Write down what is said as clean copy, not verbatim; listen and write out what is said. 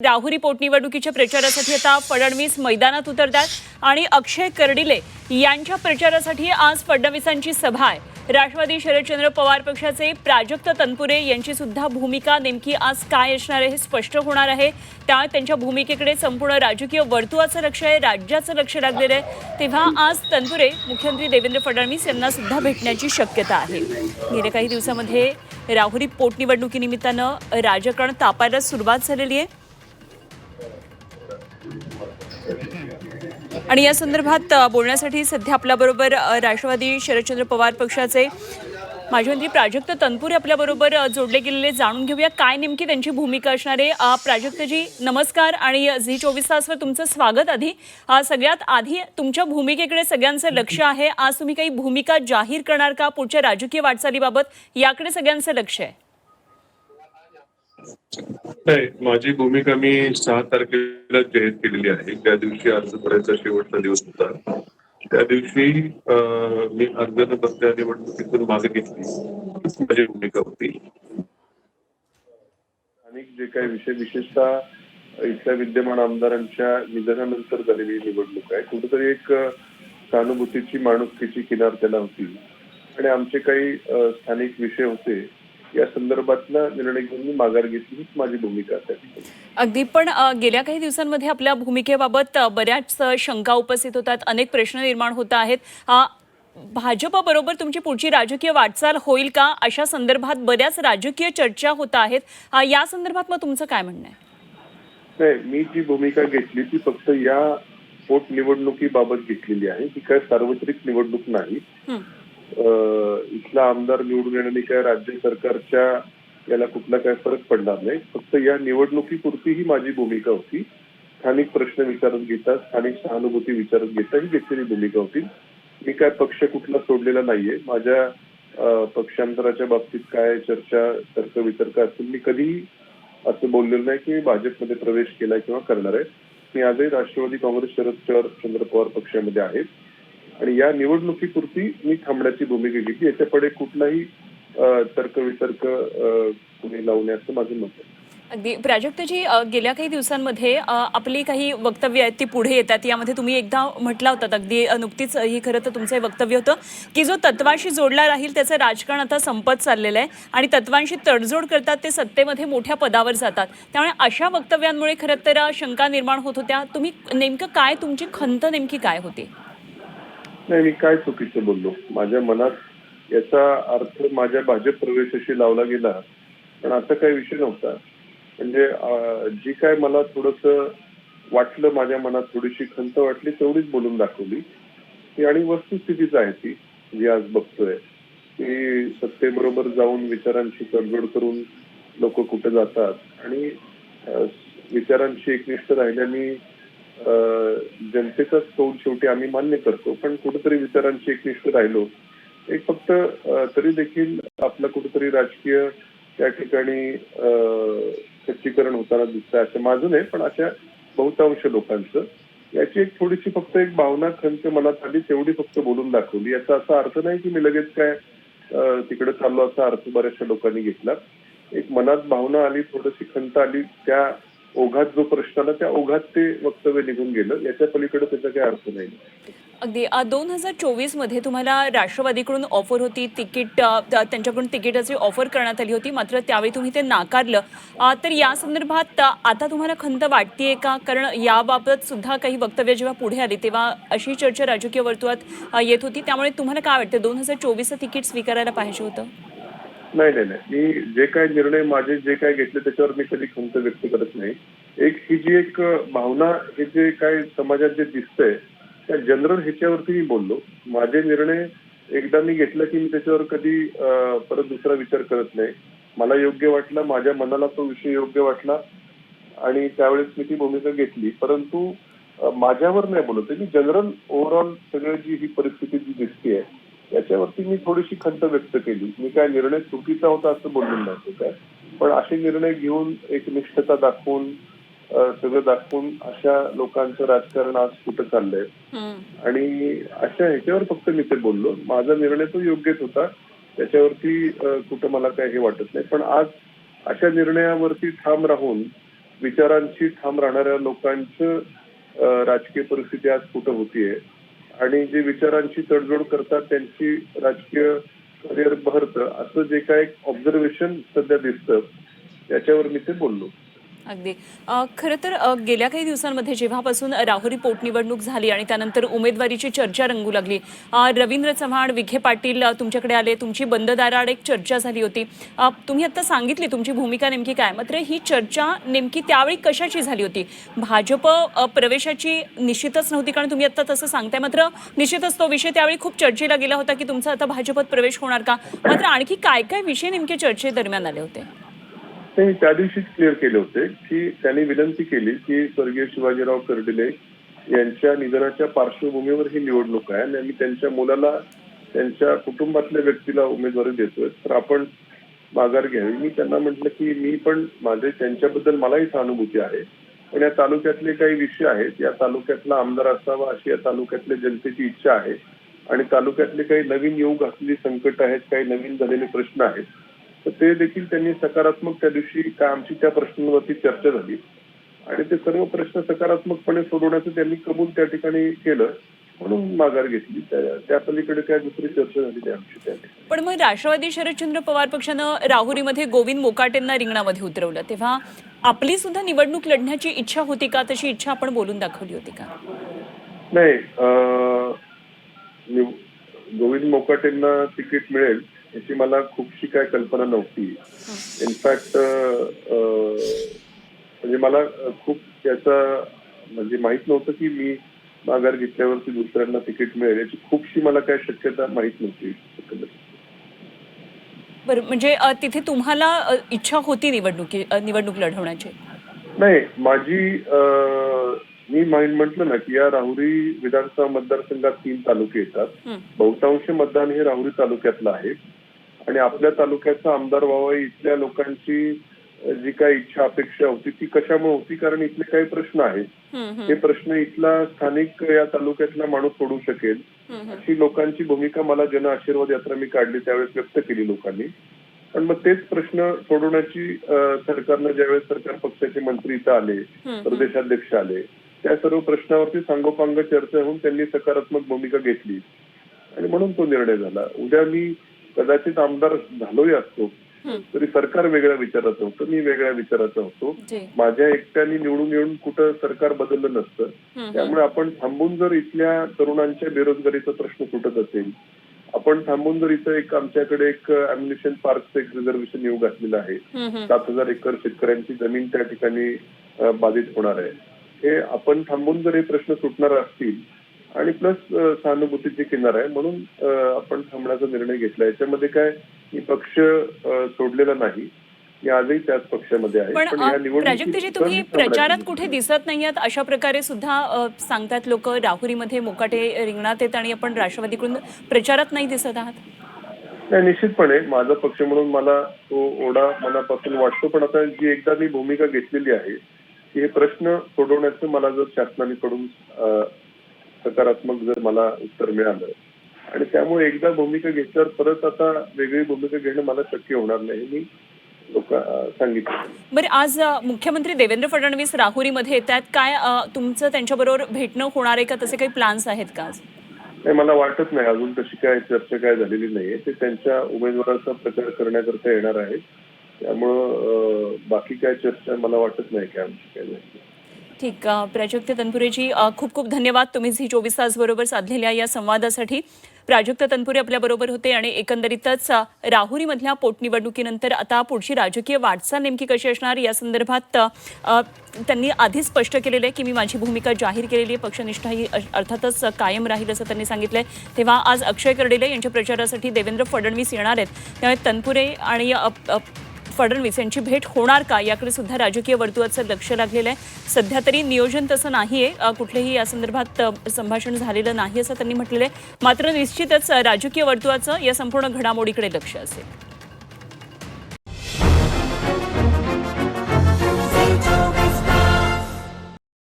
राहुरी पोटनिवडणुकीच्या प्रचारासाठी आता फडणवीस मैदानात उतरतात आणि अक्षय कर्डिले यांच्या प्रचारासाठी आज फडणवीसांची सभा आहे। राष्ट्रवादी शरदचंद्र पवार पक्षाचे प्राजक्त तनपुरे यांची सुद्धा भूमिका नेमकी आज काय असणार आहे हे स्पष्ट होणार आहे। त्यांच्या भूमिकेकडे संपूर्ण राजकीय वर्तुळाचं लक्ष आहे, राज्याचं लक्ष लागलेलं आहे। तेव्हा आज तनपुरे मुख्यमंत्री देवेंद्र फडणवीस यांना सुद्धा भेटण्याची शक्यता आहे। गेल्या काही दिवसांमध्ये राहुरी पोटनिवडणुकीनिमित्तानं राजकारण तापायला सुरुवात झालेली आहे आणि या संदर्भात बोलण्यासाठी सध्या आपल्याबरोबर राष्ट्रवादी शरदचंद्र पवार पक्षाचे माजी मंत्री प्राजक्त तनपुरे आपल्याबरोबर जोडले गेलेले। जाणून घेऊया काय नेमकी त्यांची भूमिका असणार आहे। प्राजक्तजी नमस्कार आणि झी24 तासवर तुमचं स्वागत। सगळ्यात आधी तुमच्या भूमिकेकडे सगळ्यांचं लक्ष आहे। आज तुम्ही काही भूमिका जाहीर करणार का पुढच्या राजकीय वाटचालीबाबत, याकडे सगळ्यांचं लक्ष आहे? नाही, माझी भूमिका मी 6 तारखेला जाहीर केलेली आहे। त्या दिवशी अर्ज भरायचा शेवटचा दिवस होता। त्या दिवशी मी अर्ज न भरता निवडणुकीतून मागे घेतली, माझी भूमिका होती। आणि जे काही विषय विशेषतः इथल्या विद्यमान आमदारांच्या निधनानंतर झालेली निवडणूक आहे, कुठेतरी एक सहानुभूतीची माणुसकीची किनार त्याला होती आणि आमचे काही स्थानिक विषय होते, या संदर्भातला निर्णय घेऊन मी माघार घेतली, हीच माझी भूमिका आहे। अगदी, पण गेल्या काही दिवसांमध्ये आपल्या भूमिकेबाबत बऱ्याच शंका उपस्थित होतात, अनेक प्रश्न निर्माण होत आहेत। भाजप बरोबर तुमची पुढची राजकीय वाटचाल होईल का, अशा संदर्भात बऱ्याच राजकीय चर्चा होत आहेत। या संदर्भात मग तुमचं काय म्हणणं आहे? नाही, मी जी भूमिका घेतली ती फक्त या पोटनिवडणुकीबाबत घेतलेली आहे। ही काय सार्वत्रिक निवडणूक नाही। इथला आमदार निवडून येण्याने काय राज्य सरकारच्या याला कुठला काय फरक पडणार नाही। फक्त या निवडणुकीपुरती ही माझी भूमिका होती। स्थानिक प्रश्न विचारत घेता, स्थानिक सहानुभूती विचारत घेता ही घेतलेली भूमिका होती। मी काय पक्ष कुठला सोडलेला नाहीये। माझ्या पक्षांतराच्या बाबतीत काय चर्चा तर्कवितर्क असेल, मी कधीही असं बोललेलं नाही की मी भाजपमध्ये प्रवेश केलाय किंवा करणार आहे। मी आजही राष्ट्रवादी काँग्रेस शरदचंद्र पवार पक्षामध्ये आहे आणि या निवडणुकीपुरती मी थांबण्याची भूमिका घेतली। याच्यापुढे कुठलाही तर्कवितर्क कुणी लावण्याचं माझं मत आहे। अगदी प्राजक्तजी, गेल्या काही दिवसांमध्ये आपली काही वक्तव्य आहेत ती पुढे येतात। यामध्ये तुम्ही एकदा म्हटला होता, अगदी नुकतीच ही खरं तर तुमचं वक्तव्य होतं की जो तत्वाशी जोडला राहील त्याचं राजकारण आता संपत चाललेलं आहे आणि तत्वांशी तडजोड करतात ते सत्तेमध्ये मोठ्या पदावर जातात। त्यामुळे अशा वक्तव्यांमुळे खरं तर शंका निर्माण होत होत्या। तुम्ही नेमकं काय, तुमची खंत नेमकी काय होती? नाही, मी काय चुकीचं बोललो? माझ्या मनात याचा अर्थ माझ्या भाजप प्रवेशाशी लावला गेला, पण असा काही विषय नव्हता। म्हणजे जी काय मला थोडंसं वाटलं, माझ्या मनात थोडीशी खंत वाटली, तेवढीच बोलून दाखवली। आणि वस्तुस्थितीच आहे ती जी आज बघतोय की सत्तेबरोबर जाऊन विचारांची तडजोड करून लोक कुठे जातात आणि विचारांशी एकनिष्ठ राहिल्याने जनतेचाच कौल शेवटी आम्ही मान्य करतो, पण कुठेतरी विचारांशी एकनिष्ठ राहिलो एक फक्त तरी देखील आपलं कुठेतरी राजकीय त्या ठिकाणी खच्चीकरण होताना दिसतंय, असं माझं नाही पण अशा बहुतांश लोकांचं। याची एक थोडीशी फक्त एक भावना खंत मनात आली, तेवढी फक्त बोलून दाखवली। याचा असा अर्थ नाही की मी लगेच काय तिकडे चाललो, असा अर्थ बऱ्याचशा लोकांनी घेतला। एक मनात भावना आली, थोडीशी खंत आली, त्या ओघात जो प्रश्न आला त्या ओघात ते वक्तव्य निघून गेलं। याच्या पलीकडे त्याचा काही अर्थ नाही। अगदी 2024 मध्ये तुम्हाला राष्ट्रवादीकडून ऑफर होती, तिकीट त्यांच्याकडून तिकिटाची ऑफर करण्यात आली होती, मात्र त्यावेळी तुम्ही ते नाकारलं। तर या संदर्भात आता तुम्हाला खंत वाटतेय का? कारण याबाबत सुद्धा काही वक्तव्य जेव्हा पुढे आली तेव्हा अशी चर्चा राजकीय वर्तुळात येत होती। त्यामुळे तुम्हाला काय वाटतं, 2024चं तिकीट स्वीकारायला पाहिजे होतं? नाही नाही नाही, मी जे काही निर्णय माझे जे काय घेतले त्याच्यावर मी कधी खंत व्यक्त करत नाही। ही जी एक भावना, हे जे काय समाजात जे दिसतंय त्या जनरल ह्याच्यावरती मी बोललो। माझे निर्णय एकदा मी घेतला की मी त्याच्यावर कधी परत दुसरा विचार करत नाही। मला योग्य वाटला, माझ्या मनाला तो विषय योग्य वाटला आणि त्यावेळेस मी ती भूमिका घेतली। परंतु माझ्यावर नाही बोलत आहे मी, जनरल ओव्हरऑल सगळं जी ही परिस्थिती जी दिसतेय याच्यावरती मी थोडीशी खंत व्यक्त केली। मी काय निर्णय चुकीचा होता असं बोललेलं नव्हतं काय, पण असे निर्णय घेऊन एक निष्ठता दाखवून सगळं दाखवून अशा लोकांचं राजकारण आज कुठं चाललंय आणि अशा ह्याच्यावर फक्त मी ते बोललो। माझा निर्णय तो योग्यच होता, त्याच्यावरती कुठं मला काय हे वाटत नाही। पण आज अशा निर्णयावरती ठाम राहून विचारांशी ठाम राहणाऱ्या लोकांचं राजकीय परिस्थिती आज कुठं होतीये आणि जे विचारांशी तडजोड करतात त्यांची राजकीय करिअर बहरतं, असं जे काय ऑब्झर्वेशन सध्या दिसतं त्याच्यावर मी ते बोललो. अगदी खरं तर गेल्या काही दिवसांमध्ये जेव्हापासून राहुरी पोटनिवडणूक झाली आणि त्यानंतर उमेदवारीची चर्चा रंगू लागली, रवींद्र चव्हाण, विखे पाटील तुमच्याकडे आले, तुमची बंद दाराआड एक चर्चा झाली होती. तुम्ही आता सांगितली तुमची भूमिका नेमकी काय, मात्र ही चर्चा नेमकी त्यावेळी कशाची झाली होती? भाजप प्रवेशाची निश्चितच नव्हती, कारण तुम्ही आता तसं सांगताय, मात्र निश्चितच तो विषय त्यावेळी खूप चर्चेला गेला होता की तुमचा आता भाजपात प्रवेश होणार का, मात्र आणखी काय काय विषय नेमके चर्चेदरम्यान आले होते? मी त्या दिवशीच क्लिअर केले होते की त्यांनी विनंती केली की स्वर्गीय शिवाजीराव कर्डिले यांच्या निधनाच्या पार्श्वभूमीवर ही निवडणूक आहे आणि आम्ही त्यांच्या मुलाला, त्यांच्या कुटुंबातल्या व्यक्तीला उमेदवारी देतोय, तर आपण माघार घ्यावी. मी त्यांना म्हटलं की मी पण त्यांच्याबद्दल मलाही सहानुभूती आहे, पण या तालुक्यातले काही विषय आहेत, या तालुक्यातला आमदार असावा अशी या तालुक्यातल्या जनतेची इच्छा आहे आणि तालुक्यातले काही नवीन येऊ घातलेली संकट आहेत, काही नवीन झालेले प्रश्न आहेत, तर ते देखील त्यांनी सकारात्मक त्या दिवशी काय आमची त्या प्रश्नांवरती चर्चा झाली आणि ते सर्व प्रश्न सकारात्मकपणे सोडवण्याचं त्यांनी कबूल त्या ठिकाणी केलं, म्हणून माघार घेतली. त्या पलीकडे काय दुसरी चर्चा झाली नाही आमची त्या ठिकाणी. पण मग राष्ट्रवादी शरदचंद्र पवार पक्षानं राहुरीमध्ये गोविंद मोकाटेंना रिंगणामध्ये उतरवलं, तेव्हा आपली सुद्धा निवडणूक लढण्याची इच्छा होती का? तशी इच्छा आपण बोलून दाखवली होती का? नाही, गोविंद मोकाटेंना तिकीट मिळेल याची मला खूपशी काय कल्पना नव्हती. इनफॅक्ट म्हणजे मला खूप त्याचा म्हणजे माहित नव्हतं की मी माघार घेतल्यावरती दुसऱ्यांना तिकीट मिळेल याची खूपशी मला काय शक्यता माहित नव्हती. बरं, म्हणजे तिथे तुम्हाला इच्छा होती निवडणूक लढवण्याची? नाही, मी म्हटलं ना की या राहुरी विधानसभा मतदारसंघात 3 तालुके येतात. बहुतांश मतदान हे राहुरी तालुक्यातलं आहे आणि आपल्या तालुक्याचा आमदार व्हावा इथल्या लोकांची जी काही इच्छा अपेक्षा होती ती कशामुळे होती, कारण इथले काही प्रश्न आहेत, हे प्रश्न इथला स्थानिक या तालुक्यातला माणूस सोडवू शकेल अशी लोकांची भूमिका मला जन आशीर्वाद यात्रा मी काढली त्यावेळेस व्यक्त केली लोकांनी. पण मग तेच प्रश्न सोडवण्याची सरकारनं ज्यावेळेस सरकार पक्षाचे मंत्री इथं आले, प्रदेशाध्यक्ष आले, त्या सर्व प्रश्नावरती सांगोपांग चर्चा होऊन त्यांनी सकारात्मक भूमिका घेतली आणि म्हणून तो निर्णय झाला. उद्या मी कदाचित आमदार झालोही असतो तरी सरकार वेगळ्या विचाराचं होतं, मी वेगळ्या विचाराचा होतो. माझ्या एकट्याने निवडून येऊन कुठं सरकार बदललं नसतं. त्यामुळे आपण थांबून जर इथल्या तरुणांच्या बेरोजगारीचा प्रश्न सुटत असेल, आपण थांबून जर इथं आमच्याकडे एक अम्युनिशन पार्कचं एक रिझर्वेशन येऊ घातलेलं आहे, 7,000 एकर शेतकऱ्यांची जमीन त्या ठिकाणी बाधित होणार आहे, हे आपण थांबून जर हे प्रश्न सुटणार असतील आणि प्लस सहानुभूतीची किनार आहे म्हणून आपण थांबण्याचा निर्णय घेतला. याच्यामध्ये काय मी पक्ष सोडलेला नाही, मी आजही त्याच पक्षामध्ये आहे. पण प्राजक्तजी, तुम्ही प्रचारात कुठे दिसत नाहीयेत अशा प्रकारे सुद्धा सांगतात लोक. राहुरीमध्ये मोकाटे रिंगणात येत आणि आपण राष्ट्रवादीकडून प्रचारात नाही दिसत आहात? नाही, निश्चितपणे माझा पक्ष म्हणून मला तो ओढा मनापासून वाटतो, पण आता जी एकदा मी भूमिका घेतलेली आहे की हे प्रश्न सोडवण्याचं मला जर शासनाकडून सकारात्मक जर मला उत्तर मिळालं आणि त्यामुळे एकदा भूमिका घेतल्यावर परत आता वेगळी भूमिका घेणं मला शक्य होणार नाही, मी सांगितलं. बरं, आज मुख्यमंत्री देवेंद्र फडणवीस राहुरीमध्ये येत आहेत, काय तुमचं त्यांच्याबरोबर भेटणं होणार आहे का? तसे काही प्लॅन्स आहेत का आज? नाही, मला वाटत नाही अजून तशी काय चर्चा काय झालेली नाहीये. ते त्यांच्या उमेदवाराचा प्रचार करण्याकरता येणार आहे, त्यामुळं बाकी काय चर्चा मला वाटत नाही की आमची काय झाली. ठीक, प्राजक्त तनपुरेजी खूप खूप धन्यवाद तुम्ही झी 24 तास बरोबर साधलेल्या या संवादासाठी. प्राजक्त तनपुरे आपल्याबरोबर होते आणि एकंदरीतच राहुरीमधल्या पोटनिवडणुकीनंतर आता पुढची राजकीय वाटचाल नेमकी कशी असणार या संदर्भात त्यांनी आधीच स्पष्ट केलेलं आहे की मी माझी भूमिका जाहीर केलेली आहे, पक्षनिष्ठा ही अर्थातच कायम राहील असं त्यांनी सांगितलंय. तेव्हा आज अक्षय कर्डिले यांच्या प्रचारासाठी देवेंद्र फडणवीस येणार आहेत, त्यामुळे तनपुरे आणि फडणवीस यांची भेट होणार का याकडे सुद्धा राजकीय वर्तुळाचं लक्ष लागलेलं आहे. सध्या तरी नियोजन तसं नाहीये, कुठलेही या संदर्भात संभाषण झालेलं नाही असं त्यांनी म्हटलेलं आहे. मात्र निश्चितच राजकीय वर्तुळाचं या संपूर्ण घडामोडीकडे लक्ष असेल.